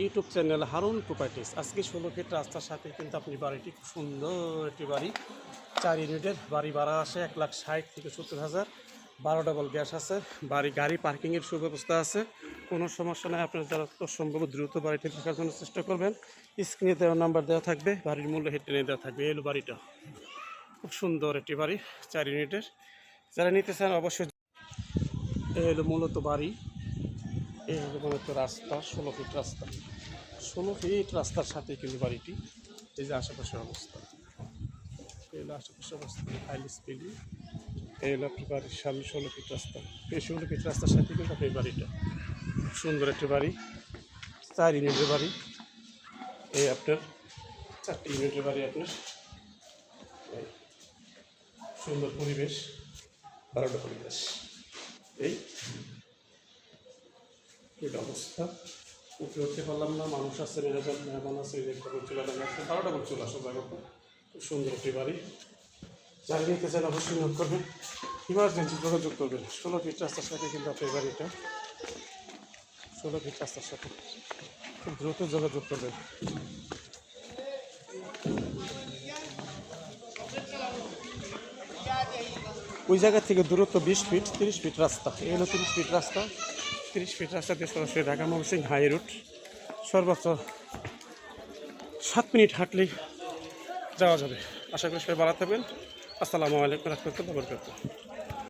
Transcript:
YouTube channel Harun properties. আজকে 16 fit রাস্তার সাথে কিন্তু আপনি বাড়িটি খুব সুন্দর একটি বাড়ি, 4 ইউনিটের বাড়ি ভাড়া আসে 1,60,000 থেকে 70,000, 12 ডাবল গ্যাস আছে, গাড়ি পার্কিংয়ের সুব্যবস্থা আছে, কোনো সমস্যা নেই। আপনার যারা সম্ভব দ্রুত বাড়িটি দেখার জন্য চেষ্টা করবেন। স্ক্রিনে দেওয়া নাম্বার দেওয়া থাকবে, বাড়ির মূল্য হেঁটে দেওয়া থাকবে। এই হলো বাড়িটা, খুব সুন্দর একটি বাড়ি 4 ইউনিটের। যারা নিতে চান অবশ্যই। এই হলো মূলত বাড়ি, এই হলো মূলত রাস্তা, 16 ফিট রাস্তা, 16 ফিট রাস্তার সাথে কিন্তু বাড়িটি। এই যে আশেপাশের অবস্থা, এই হলো আশেপাশের অবস্থা, হাইল স্পিডি। এই হলো আপনার বাড়ির সামনে 16 ফিট রাস্তা, এই 16 ফিট রাস্তার সাথে কিন্তু আপনার বাড়িটা। সুন্দর একটি বাড়ি, 4 ইউনিটের বাড়ি। এই আপনার 4টি ইউনিটের বাড়ি আপনার। সুন্দর পরিবেশ, 12টা পরিবেশ। এই অবস্থা, উপরে উঠতে পারলাম না, মানুষ আছে, মেহমান আছে, চুলা ডাঙা আছে, 12টা করে চলে আসো জায়গা। খুব সুন্দর একটি বাড়ি। যারা নিতে চান অবশ্যই নোট করবেন, ইমার্জেন্সি যোগাযোগ করবেন। 16 ফিট রাস্তার সাথে কিন্তু আপনার বাড়িটা, 16 ফিট রাস্তার সাথে খুব দ্রুত যোগাযোগ করবেন। ওই জায়গা থেকে দূরত্ব 20 ফিট, 30 ফিট রাস্তা। এই হলো 30 ফিট রাস্তা, 30 ফিট রাস্তা দিয়ে সরাসরি ঢাকা ময়মনসিংহ হাই রুট। সর্বোচ্চ 7 মিনিট হাঁটলেই যাওয়া যাবে। আশা করি সবাই ভালো থাকবেন। আসসালামু আলাইকুম ওয়া রাহমাতুল্লাহি ওয়া বারাকাতুহু।